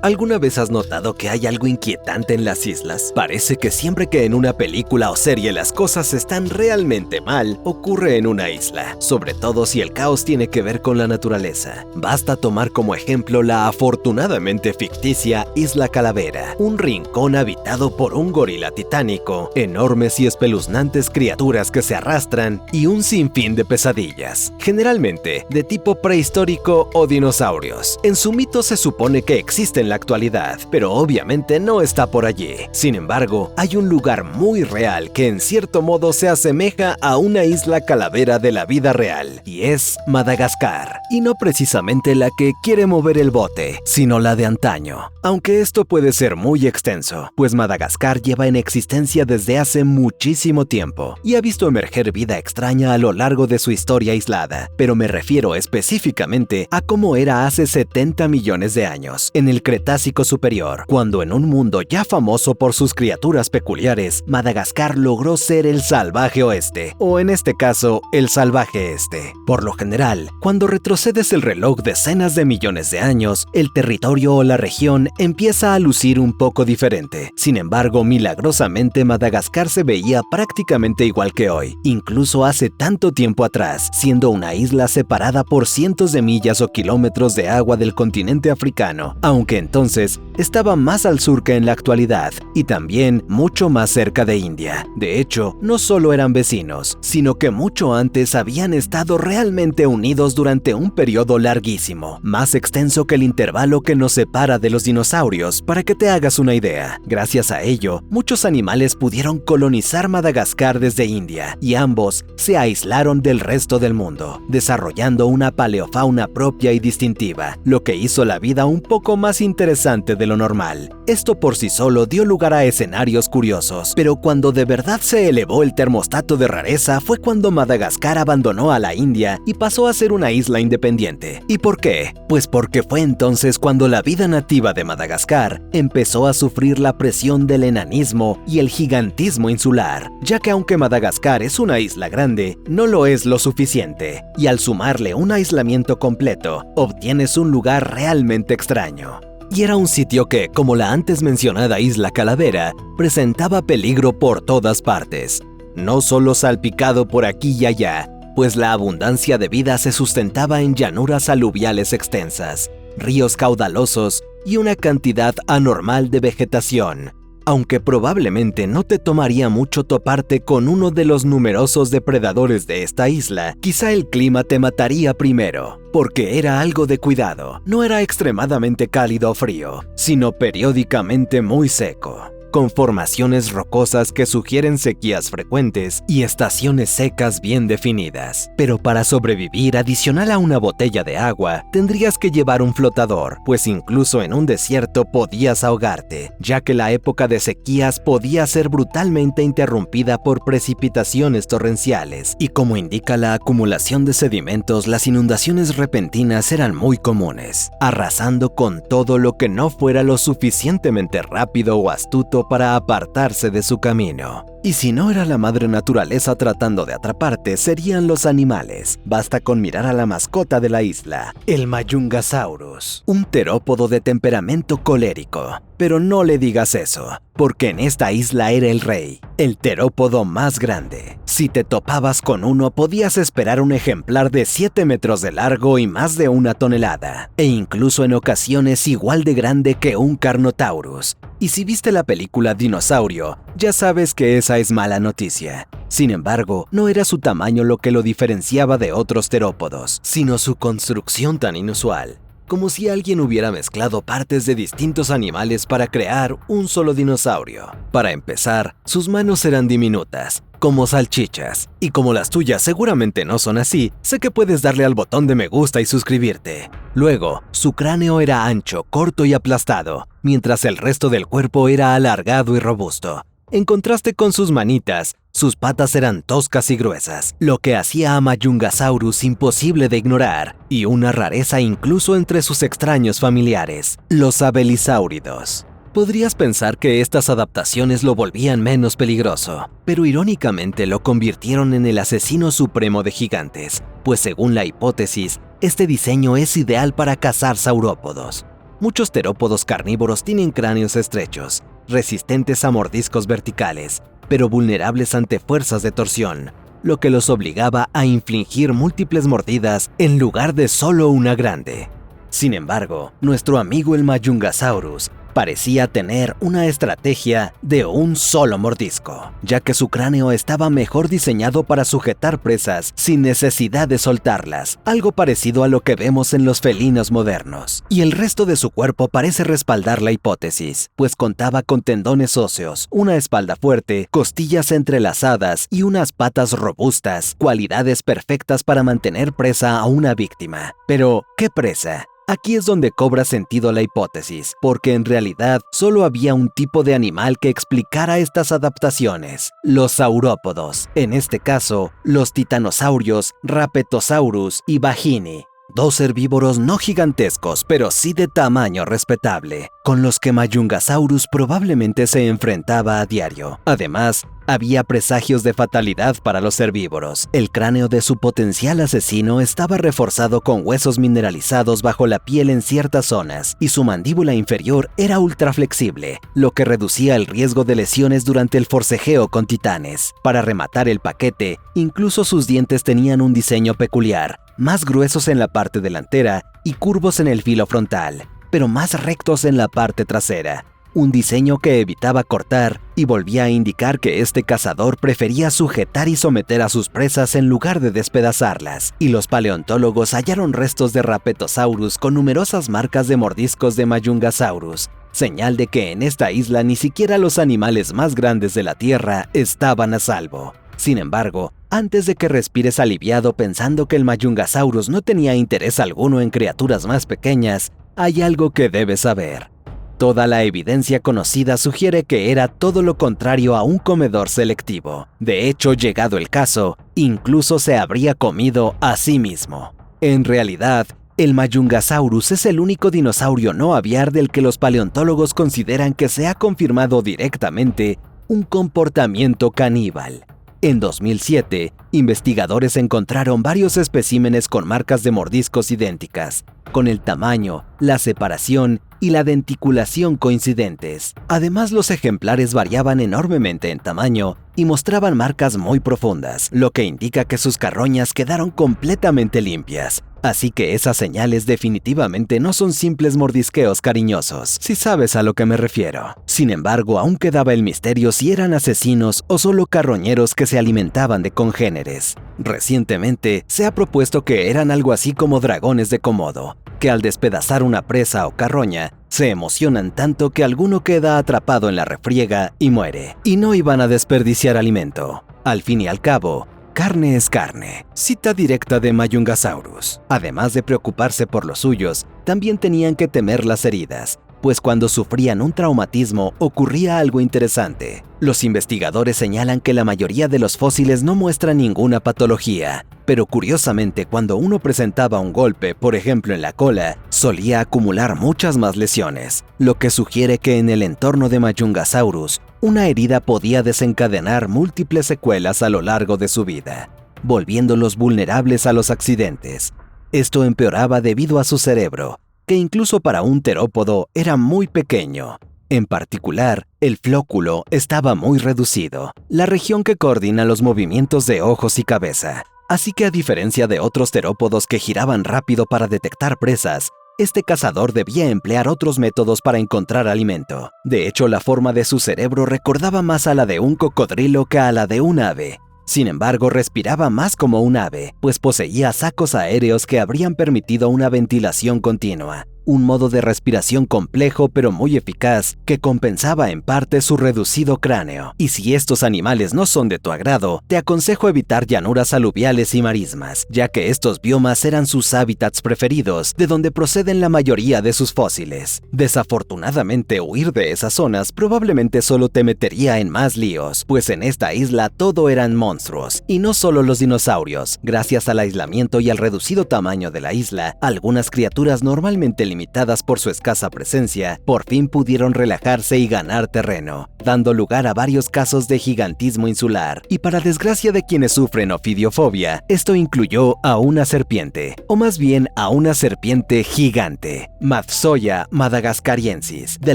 ¿Alguna vez has notado que hay algo inquietante en las islas? Parece que siempre que en una película o serie las cosas están realmente mal, ocurre en una isla, sobre todo si el caos tiene que ver con la naturaleza. Basta tomar como ejemplo la afortunadamente ficticia Isla Calavera, un rincón habitado por un gorila titánico, enormes y espeluznantes criaturas que se arrastran y un sinfín de pesadillas, generalmente de tipo prehistórico o dinosaurios. En su mito se supone que existen en la actualidad, pero obviamente no está por allí. Sin embargo, hay un lugar muy real que en cierto modo se asemeja a una isla calavera de la vida real, y es Madagascar. Y no precisamente la que quiere mover el bote, sino la de antaño. Aunque esto puede ser muy extenso, pues Madagascar lleva en existencia desde hace muchísimo tiempo y ha visto emerger vida extraña a lo largo de su historia aislada, pero me refiero específicamente a cómo era hace 70 millones de años, en el Cretácico Superior, cuando en un mundo ya famoso por sus criaturas peculiares, Madagascar logró ser el salvaje oeste, o en este caso, el salvaje este. Por lo general, cuando retrocedes el reloj decenas de millones de años, el territorio o la región empieza a lucir un poco diferente. Sin embargo, milagrosamente Madagascar se veía prácticamente igual que hoy, incluso hace tanto tiempo atrás, siendo una isla separada por cientos de millas o kilómetros de agua del continente africano, aunque entonces estaba más al sur que en la actualidad y también mucho más cerca de India. De hecho, no solo eran vecinos, sino que mucho antes habían estado realmente unidos durante un periodo larguísimo, más extenso que el intervalo que nos separa de los dinosaurios, para que te hagas una idea. Gracias a ello, muchos animales pudieron colonizar Madagascar desde India y ambos se aislaron del resto del mundo, desarrollando una paleofauna propia y distintiva, lo que hizo la vida un poco más interesante de lo normal. Esto por sí solo dio lugar a escenarios curiosos, pero cuando de verdad se elevó el termostato de rareza fue cuando Madagascar abandonó a la India y pasó a ser una isla independiente. ¿Y por qué? Pues porque fue entonces cuando la vida nativa de Madagascar empezó a sufrir la presión del enanismo y el gigantismo insular, ya que aunque Madagascar es una isla grande, no lo es lo suficiente, y al sumarle un aislamiento completo, obtienes un lugar realmente extraño. Y era un sitio que, como la antes mencionada Isla Calavera, presentaba peligro por todas partes, no solo salpicado por aquí y allá, pues la abundancia de vida se sustentaba en llanuras aluviales extensas, ríos caudalosos y una cantidad anormal de vegetación. Aunque probablemente no te tomaría mucho toparte con uno de los numerosos depredadores de esta isla, quizá el clima te mataría primero, porque era algo de cuidado. No era extremadamente cálido o frío, sino periódicamente muy seco, con formaciones rocosas que sugieren sequías frecuentes y estaciones secas bien definidas. Pero para sobrevivir, adicional a una botella de agua, tendrías que llevar un flotador, pues incluso en un desierto podías ahogarte, ya que la época de sequías podía ser brutalmente interrumpida por precipitaciones torrenciales, y como indica la acumulación de sedimentos, las inundaciones repentinas eran muy comunes, arrasando con todo lo que no fuera lo suficientemente rápido o astuto para apartarse de su camino. Y si no era la madre naturaleza tratando de atraparte, serían los animales. Basta con mirar a la mascota de la isla, el Mayungasaurus, un terópodo de temperamento colérico. Pero no le digas eso, porque en esta isla era el rey, el terópodo más grande. Si te topabas con uno, podías esperar un ejemplar de 7 metros de largo y más de 1 tonelada, e incluso en ocasiones igual de grande que un Carnotaurus. Y si viste la película Dinosaurio, ya sabes que esa es mala noticia. Sin embargo, no era su tamaño lo que lo diferenciaba de otros terópodos, sino su construcción tan inusual, como si alguien hubiera mezclado partes de distintos animales para crear un solo dinosaurio. Para empezar, sus manos eran diminutas, como salchichas, y como las tuyas seguramente no son así, sé que puedes darle al botón de me gusta y suscribirte. Luego, su cráneo era ancho, corto y aplastado, mientras el resto del cuerpo era alargado y robusto. En contraste con sus manitas, sus patas eran toscas y gruesas, lo que hacía a Mayungasaurus imposible de ignorar, y una rareza incluso entre sus extraños familiares, los abelisáuridos. Podrías pensar que estas adaptaciones lo volvían menos peligroso, pero irónicamente lo convirtieron en el asesino supremo de gigantes, pues según la hipótesis, este diseño es ideal para cazar saurópodos. Muchos terópodos carnívoros tienen cráneos estrechos, resistentes a mordiscos verticales, pero vulnerables ante fuerzas de torsión, lo que los obligaba a infligir múltiples mordidas en lugar de solo una grande. Sin embargo, nuestro amigo el Majungasaurus parecía tener una estrategia de un solo mordisco, ya que su cráneo estaba mejor diseñado para sujetar presas sin necesidad de soltarlas, algo parecido a lo que vemos en los felinos modernos. Y el resto de su cuerpo parece respaldar la hipótesis, pues contaba con tendones óseos, una espalda fuerte, costillas entrelazadas y unas patas robustas, cualidades perfectas para mantener presa a una víctima. Pero, ¿qué presa? Aquí es donde cobra sentido la hipótesis, porque en realidad solo había un tipo de animal que explicara estas adaptaciones: los saurópodos, en este caso, los titanosaurios, Rapetosaurus y Vagini. Dos herbívoros no gigantescos, pero sí de tamaño respetable, con los que Majungasaurus probablemente se enfrentaba a diario. Además, había presagios de fatalidad para los herbívoros. El cráneo de su potencial asesino estaba reforzado con huesos mineralizados bajo la piel en ciertas zonas, y su mandíbula inferior era ultra flexible, lo que reducía el riesgo de lesiones durante el forcejeo con titanes. Para rematar el paquete, incluso sus dientes tenían un diseño peculiar, más gruesos en la parte delantera y curvos en el filo frontal, pero más rectos en la parte trasera. Un diseño que evitaba cortar y volvía a indicar que este cazador prefería sujetar y someter a sus presas en lugar de despedazarlas. Y los paleontólogos hallaron restos de Rapetosaurus con numerosas marcas de mordiscos de Majungasaurus, señal de que en esta isla ni siquiera los animales más grandes de la Tierra estaban a salvo. Sin embargo, antes de que respires aliviado pensando que el Majungasaurus no tenía interés alguno en criaturas más pequeñas, hay algo que debes saber. Toda la evidencia conocida sugiere que era todo lo contrario a un comedor selectivo. De hecho, llegado el caso, incluso se habría comido a sí mismo. En realidad, el Majungasaurus es el único dinosaurio no aviar del que los paleontólogos consideran que se ha confirmado directamente un comportamiento caníbal. En 2007, investigadores encontraron varios especímenes con marcas de mordiscos idénticas, con el tamaño, la separación y la denticulación coincidentes. Además, los ejemplares variaban enormemente en tamaño y mostraban marcas muy profundas, lo que indica que sus carroñas quedaron completamente limpias. Así que esas señales definitivamente no son simples mordisqueos cariñosos, si sabes a lo que me refiero. Sin embargo, aún quedaba el misterio si eran asesinos o solo carroñeros que se alimentaban de congéneres. Recientemente, se ha propuesto que eran algo así como dragones de Komodo, que al despedazar una presa o carroña, se emocionan tanto que alguno queda atrapado en la refriega y muere. Y no iban a desperdiciar alimento. Al fin y al cabo, carne es carne. Cita directa de Majungasaurus. Además de preocuparse por los suyos, también tenían que temer las heridas, pues cuando sufrían un traumatismo ocurría algo interesante. Los investigadores señalan que la mayoría de los fósiles no muestran ninguna patología, pero curiosamente cuando uno presentaba un golpe, por ejemplo en la cola, solía acumular muchas más lesiones, lo que sugiere que en el entorno de Majungasaurus, una herida podía desencadenar múltiples secuelas a lo largo de su vida, volviéndolos vulnerables a los accidentes. Esto empeoraba debido a su cerebro, que incluso para un terópodo era muy pequeño. En particular, el flóculo estaba muy reducido, la región que coordina los movimientos de ojos y cabeza. Así que a diferencia de otros terópodos que giraban rápido para detectar presas, este cazador debía emplear otros métodos para encontrar alimento. De hecho, la forma de su cerebro recordaba más a la de un cocodrilo que a la de un ave. Sin embargo, respiraba más como un ave, pues poseía sacos aéreos que habrían permitido una ventilación continua. Un modo de respiración complejo pero muy eficaz que compensaba en parte su reducido cráneo. Y si estos animales no son de tu agrado, te aconsejo evitar llanuras aluviales y marismas, ya que estos biomas eran sus hábitats preferidos, de donde proceden la mayoría de sus fósiles. Desafortunadamente, huir de esas zonas probablemente solo te metería en más líos, pues en esta isla todo eran monstruos, y no solo los dinosaurios. Gracias al aislamiento y al reducido tamaño de la isla, algunas criaturas normalmente limitadas limitadas por su escasa presencia, por fin pudieron relajarse y ganar terreno, dando lugar a varios casos de gigantismo insular. Y para desgracia de quienes sufren ofidiofobia, esto incluyó a una serpiente, o más bien a una serpiente gigante, Matszoia madagascariensis, de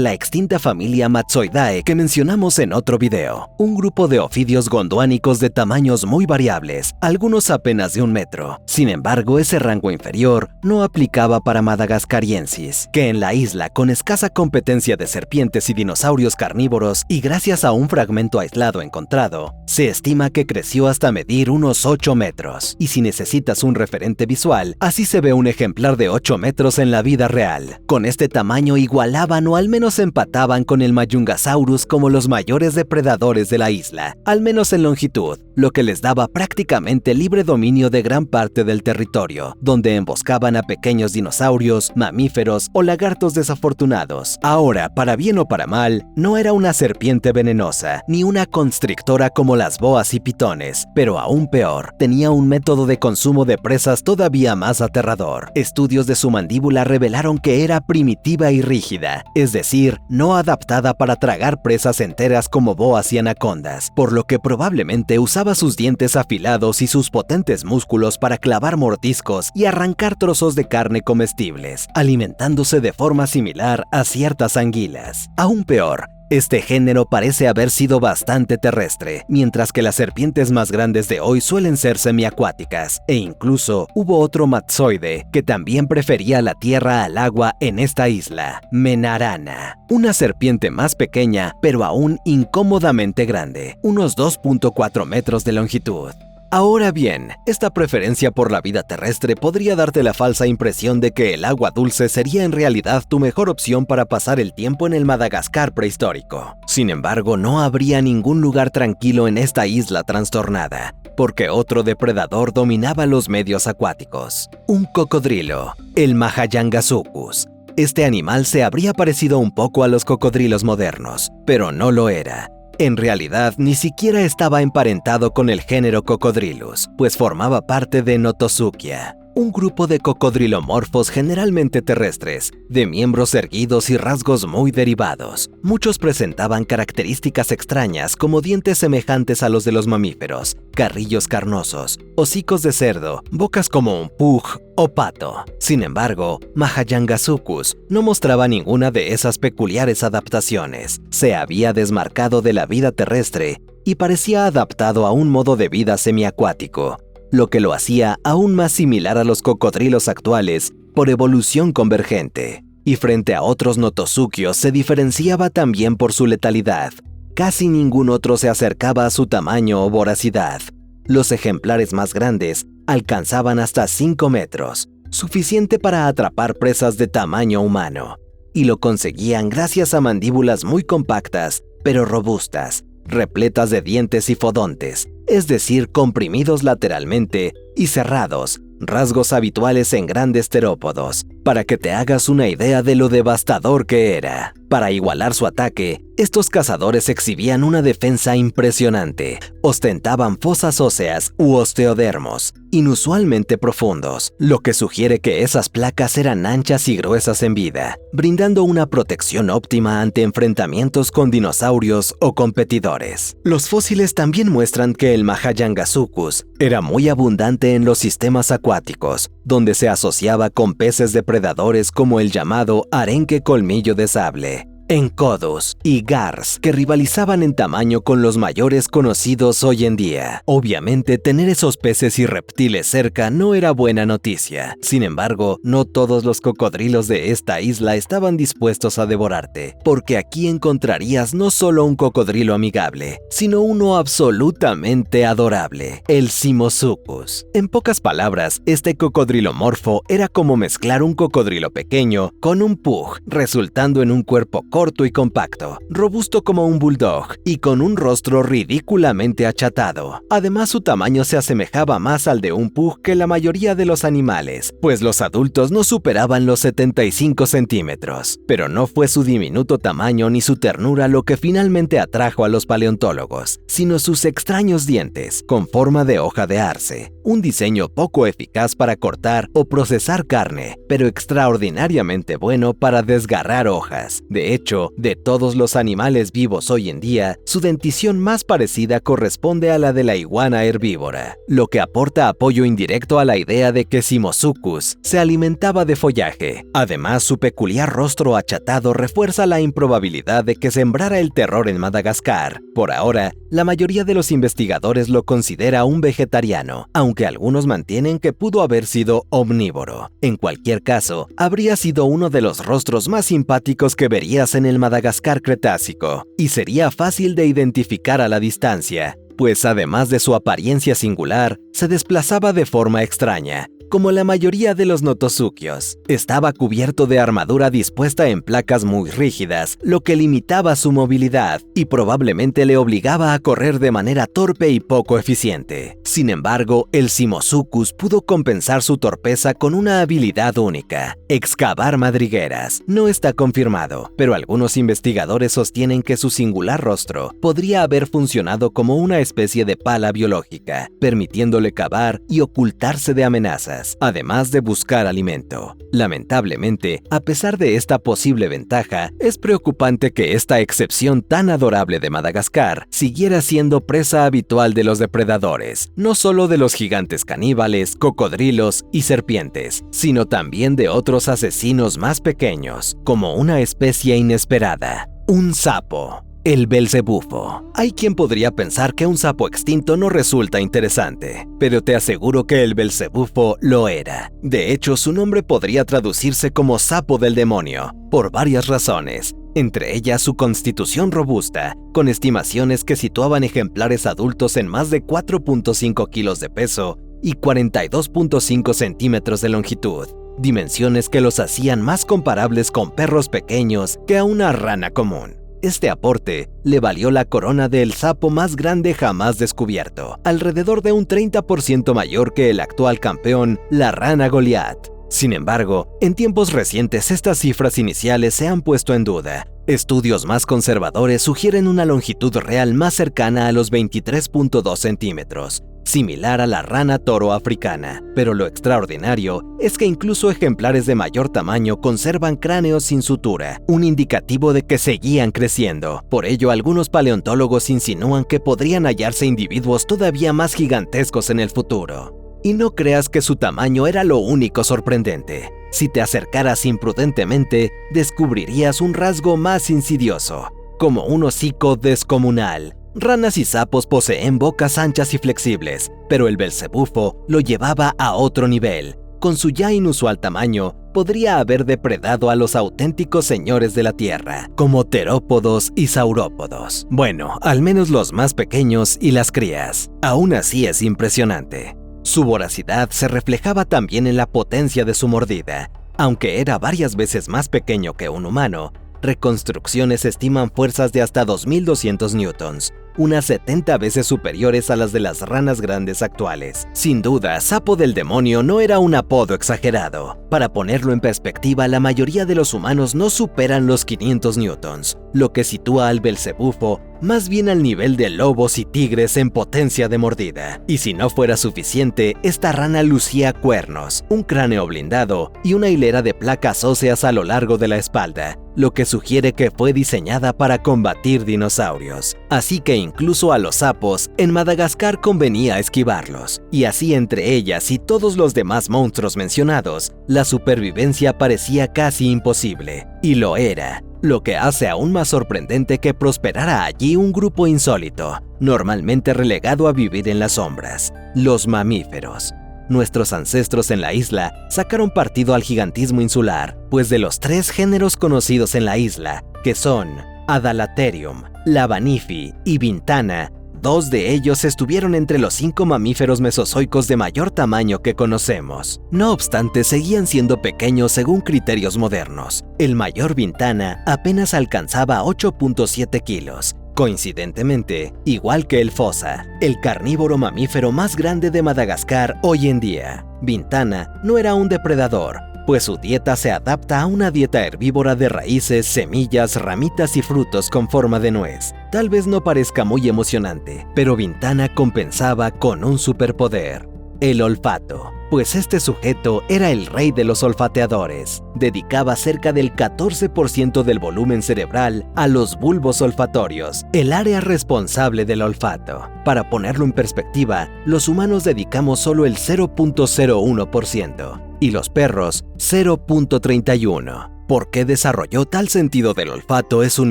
la extinta familia Matszoidae que mencionamos en otro video. Un grupo de ofidios gondwanicos de tamaños muy variables, algunos apenas de 1 metro. Sin embargo, ese rango inferior no aplicaba para Madagascariensis, que en la isla, con escasa competencia de serpientes y dinosaurios carnívoros y gracias a un fragmento aislado encontrado, se estima que creció hasta medir unos 8 metros. Y si necesitas un referente visual, así se ve un ejemplar de 8 metros en la vida real. Con este tamaño igualaban o al menos empataban con el Mayungasaurus como los mayores depredadores de la isla, al menos en longitud, lo que les daba prácticamente libre dominio de gran parte del territorio, donde emboscaban a pequeños dinosaurios, mamíferos o lagartos desafortunados. Ahora, para bien o para mal, no era una serpiente venenosa, ni una constrictora como las boas y pitones, pero aún peor, tenía un método de consumo de presas todavía más aterrador. Estudios de su mandíbula revelaron que era primitiva y rígida, es decir, no adaptada para tragar presas enteras como boas y anacondas, por lo que probablemente usaba sus dientes afilados y sus potentes músculos para clavar mordiscos y arrancar trozos de carne comestibles, alimentándose de forma similar a ciertas anguilas. Aún peor, este género parece haber sido bastante terrestre, mientras que las serpientes más grandes de hoy suelen ser semiacuáticas, e incluso hubo otro Matszoide que también prefería la tierra al agua en esta isla, Menarana, una serpiente más pequeña pero aún incómodamente grande, unos 2.4 metros de longitud. Ahora bien, esta preferencia por la vida terrestre podría darte la falsa impresión de que el agua dulce sería en realidad tu mejor opción para pasar el tiempo en el Madagascar prehistórico. Sin embargo, no habría ningún lugar tranquilo en esta isla trastornada, porque otro depredador dominaba los medios acuáticos. Un cocodrilo, el Mahajangasucus. Este animal se habría parecido un poco a los cocodrilos modernos, pero no lo era. En realidad, ni siquiera estaba emparentado con el género Cocodrilus, pues formaba parte de Notosuchia, un grupo de cocodrilomorfos generalmente terrestres, de miembros erguidos y rasgos muy derivados. Muchos presentaban características extrañas como dientes semejantes a los de los mamíferos, carrillos carnosos, hocicos de cerdo, bocas como un pug o pato. Sin embargo, Mahajangasucus no mostraba ninguna de esas peculiares adaptaciones. Se había desmarcado de la vida terrestre y parecía adaptado a un modo de vida semiacuático, lo que lo hacía aún más similar a los cocodrilos actuales por evolución convergente. Y frente a otros notosuchios se diferenciaba también por su letalidad. Casi ningún otro se acercaba a su tamaño o voracidad. Los ejemplares más grandes alcanzaban hasta 5 metros, suficiente para atrapar presas de tamaño humano. Y lo conseguían gracias a mandíbulas muy compactas, pero robustas, repletas de dientes y fodontes, es decir, comprimidos lateralmente y cerrados, rasgos habituales en grandes terópodos, para que te hagas una idea de lo devastador que era. Para igualar su ataque, estos cazadores exhibían una defensa impresionante. Ostentaban fosas óseas u osteodermos, inusualmente profundos, lo que sugiere que esas placas eran anchas y gruesas en vida, brindando una protección óptima ante enfrentamientos con dinosaurios o competidores. Los fósiles también muestran que el Mahajangasucus era muy abundante en los sistemas acuáticos, donde se asociaba con peces depredadores como el llamado arenque colmillo de sable, Encodus y Gars, que rivalizaban en tamaño con los mayores conocidos hoy en día. Obviamente, tener esos peces y reptiles cerca no era buena noticia. Sin embargo, no todos los cocodrilos de esta isla estaban dispuestos a devorarte, porque aquí encontrarías no solo un cocodrilo amigable, sino uno absolutamente adorable, el Simosuchus. En pocas palabras, este cocodrilomorfo era como mezclar un cocodrilo pequeño con un pug, resultando en un cuerpo corto y compacto, robusto como un bulldog y con un rostro ridículamente achatado. Además, su tamaño se asemejaba más al de un pug que la mayoría de los animales, pues los adultos no superaban los 75 centímetros. Pero no fue su diminuto tamaño ni su ternura lo que finalmente atrajo a los paleontólogos, sino sus extraños dientes, con forma de hoja de arce, un diseño poco eficaz para cortar o procesar carne, pero extraordinariamente bueno para desgarrar hojas. De hecho, de todos los animales vivos hoy en día, su dentición más parecida corresponde a la de la iguana herbívora, lo que aporta apoyo indirecto a la idea de que Simosuchus se alimentaba de follaje. Además, su peculiar rostro achatado refuerza la improbabilidad de que sembrara el terror en Madagascar. Por ahora, la mayoría de los investigadores lo considera un vegetariano, aunque algunos mantienen que pudo haber sido omnívoro. En cualquier caso, habría sido uno de los rostros más simpáticos que verías en el Madagascar Cretácico, y sería fácil de identificar a la distancia, pues además de su apariencia singular, se desplazaba de forma extraña. Como la mayoría de los notosuquios, estaba cubierto de armadura dispuesta en placas muy rígidas, lo que limitaba su movilidad y probablemente le obligaba a correr de manera torpe y poco eficiente. Sin embargo, el Simosuchus pudo compensar su torpeza con una habilidad única: excavar madrigueras. No está confirmado, pero algunos investigadores sostienen que su singular rostro podría haber funcionado como una especie de pala biológica, permitiéndole cavar y ocultarse de amenazas, además de buscar alimento. Lamentablemente, a pesar de esta posible ventaja, es preocupante que esta excepción tan adorable de Madagascar siguiera siendo presa habitual de los depredadores, no solo de los gigantes caníbales, cocodrilos y serpientes, sino también de otros asesinos más pequeños, como una especie inesperada: un sapo. El belcebufo. Hay quien podría pensar que un sapo extinto no resulta interesante, pero te aseguro que el belcebufo lo era. De hecho, su nombre podría traducirse como sapo del demonio, por varias razones, entre ellas su constitución robusta, con estimaciones que situaban ejemplares adultos en más de 4.5 kilos de peso y 42.5 centímetros de longitud, dimensiones que los hacían más comparables con perros pequeños que a una rana común. Este aporte le valió la corona del sapo más grande jamás descubierto, alrededor de un 30% mayor que el actual campeón, la rana Goliath. Sin embargo, en tiempos recientes estas cifras iniciales se han puesto en duda. Estudios más conservadores sugieren una longitud real más cercana a los 23.2 centímetros, similar a la rana toro africana. Pero lo extraordinario es que incluso ejemplares de mayor tamaño conservan cráneos sin sutura, un indicativo de que seguían creciendo. Por ello, algunos paleontólogos insinúan que podrían hallarse individuos todavía más gigantescos en el futuro. Y no creas que su tamaño era lo único sorprendente. Si te acercaras imprudentemente, descubrirías un rasgo más insidioso, como un hocico descomunal. Ranas y sapos poseen bocas anchas y flexibles, pero el belcebufo lo llevaba a otro nivel. Con su ya inusual tamaño, podría haber depredado a los auténticos señores de la Tierra, como terópodos y saurópodos. Bueno, al menos los más pequeños y las crías. Aún así es impresionante. Su voracidad se reflejaba también en la potencia de su mordida. Aunque era varias veces más pequeño que un humano, reconstrucciones estiman fuerzas de hasta 2.200 newtons, unas 70 veces superiores a las de las ranas grandes actuales. Sin duda, sapo del demonio no era un apodo exagerado. Para ponerlo en perspectiva, la mayoría de los humanos no superan los 500 newtons, lo que sitúa al belcebufo más bien al nivel de lobos y tigres en potencia de mordida. Y si no fuera suficiente, esta rana lucía cuernos, un cráneo blindado y una hilera de placas óseas a lo largo de la espalda, lo que sugiere que fue diseñada para combatir dinosaurios. Así que incluso a los sapos, en Madagascar convenía esquivarlos, y así entre ellas y todos los demás monstruos mencionados, la supervivencia parecía casi imposible. Y lo era, lo que hace aún más sorprendente que prosperara allí un grupo insólito, normalmente relegado a vivir en las sombras: los mamíferos. Nuestros ancestros en la isla sacaron partido al gigantismo insular, pues de los 3 géneros conocidos en la isla, que son Adalaterium, Labanifi y Vintana, 2 de ellos estuvieron entre los 5 mamíferos mesozoicos de mayor tamaño que conocemos. No obstante, seguían siendo pequeños según criterios modernos. El mayor Vintana apenas alcanzaba 8.7 kilos. Coincidentemente, igual que el fosa, el carnívoro mamífero más grande de Madagascar hoy en día. Vintana no era un depredador, pues su dieta se adapta a una dieta herbívora de raíces, semillas, ramitas y frutos con forma de nuez. Tal vez no parezca muy emocionante, pero Vintana compensaba con un superpoder: el olfato, pues este sujeto era el rey de los olfateadores. Dedicaba cerca del 14% del volumen cerebral a los bulbos olfatorios, el área responsable del olfato. Para ponerlo en perspectiva, los humanos dedicamos solo el 0.01% y los perros 0.31%. ¿Por qué desarrolló tal sentido del olfato es un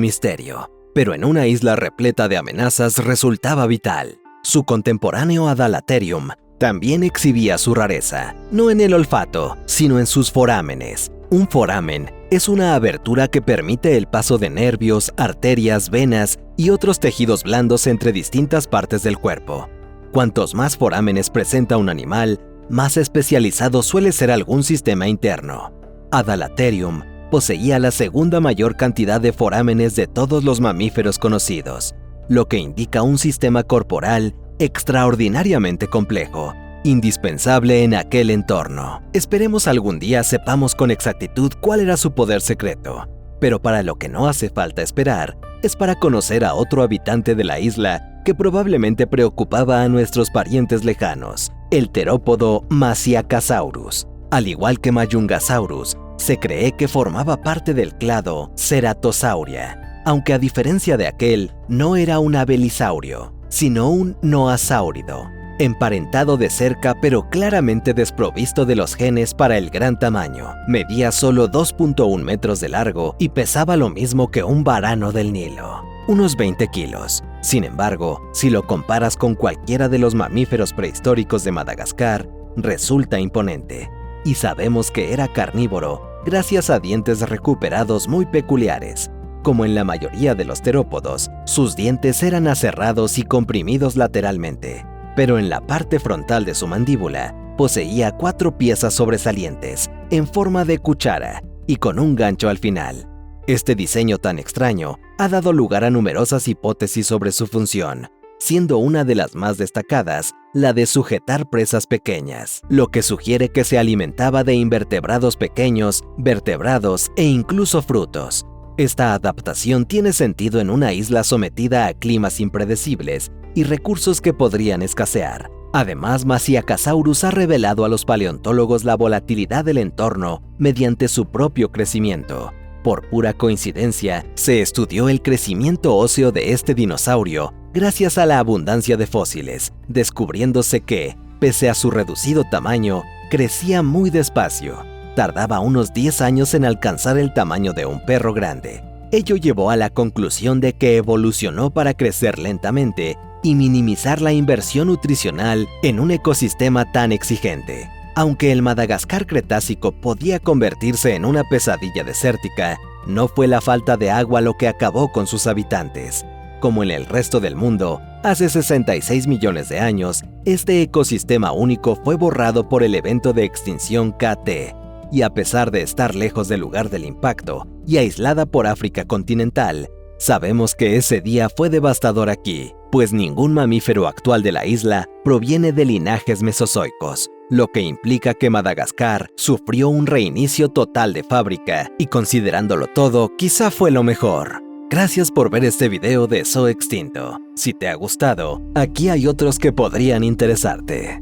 misterio? Pero en una isla repleta de amenazas resultaba vital. Su contemporáneo Adalaterium también exhibía su rareza, no en el olfato, sino en sus forámenes. Un foramen es una abertura que permite el paso de nervios, arterias, venas y otros tejidos blandos entre distintas partes del cuerpo. Cuantos más forámenes presenta un animal, más especializado suele ser algún sistema interno. Adalaterium poseía la segunda mayor cantidad de forámenes de todos los mamíferos conocidos, lo que indica un sistema corporal extraordinariamente complejo, indispensable en aquel entorno. Esperemos algún día sepamos con exactitud cuál era su poder secreto, pero para lo que no hace falta esperar es para conocer a otro habitante de la isla que probablemente preocupaba a nuestros parientes lejanos, el terópodo Masiacasaurus. Al igual que Mayungasaurus, se cree que formaba parte del clado Ceratosauria, aunque a diferencia de aquel, no era un abelisaurio, sino un noasáurido, emparentado de cerca pero claramente desprovisto de los genes para el gran tamaño. Medía solo 2.1 metros de largo y pesaba lo mismo que un varano del Nilo, unos 20 kilos. Sin embargo, si lo comparas con cualquiera de los mamíferos prehistóricos de Madagascar, resulta imponente. Y sabemos que era carnívoro gracias a dientes recuperados muy peculiares. Como en la mayoría de los terópodos, sus dientes eran aserrados y comprimidos lateralmente, pero en la parte frontal de su mandíbula poseía 4 piezas sobresalientes, en forma de cuchara y con un gancho al final. Este diseño tan extraño ha dado lugar a numerosas hipótesis sobre su función, siendo una de las más destacadas la de sujetar presas pequeñas, lo que sugiere que se alimentaba de invertebrados pequeños, vertebrados e incluso frutos. Esta adaptación tiene sentido en una isla sometida a climas impredecibles y recursos que podrían escasear. Además, Masiacasaurus ha revelado a los paleontólogos la volatilidad del entorno mediante su propio crecimiento. Por pura coincidencia, se estudió el crecimiento óseo de este dinosaurio gracias a la abundancia de fósiles, descubriéndose que, pese a su reducido tamaño, crecía muy despacio. Tardaba unos 10 años en alcanzar el tamaño de un perro grande. Ello llevó a la conclusión de que evolucionó para crecer lentamente y minimizar la inversión nutricional en un ecosistema tan exigente. Aunque el Madagascar Cretácico podía convertirse en una pesadilla desértica, no fue la falta de agua lo que acabó con sus habitantes. Como en el resto del mundo, hace 66 millones de años, este ecosistema único fue borrado por el evento de extinción KT. Y a pesar de estar lejos del lugar del impacto y aislada por África continental, sabemos que ese día fue devastador aquí, pues ningún mamífero actual de la isla proviene de linajes mesozoicos, lo que implica que Madagascar sufrió un reinicio total de fábrica y, considerándolo todo, quizá fue lo mejor. Gracias por ver este video de Zoo Extinto. Si te ha gustado, aquí hay otros que podrían interesarte.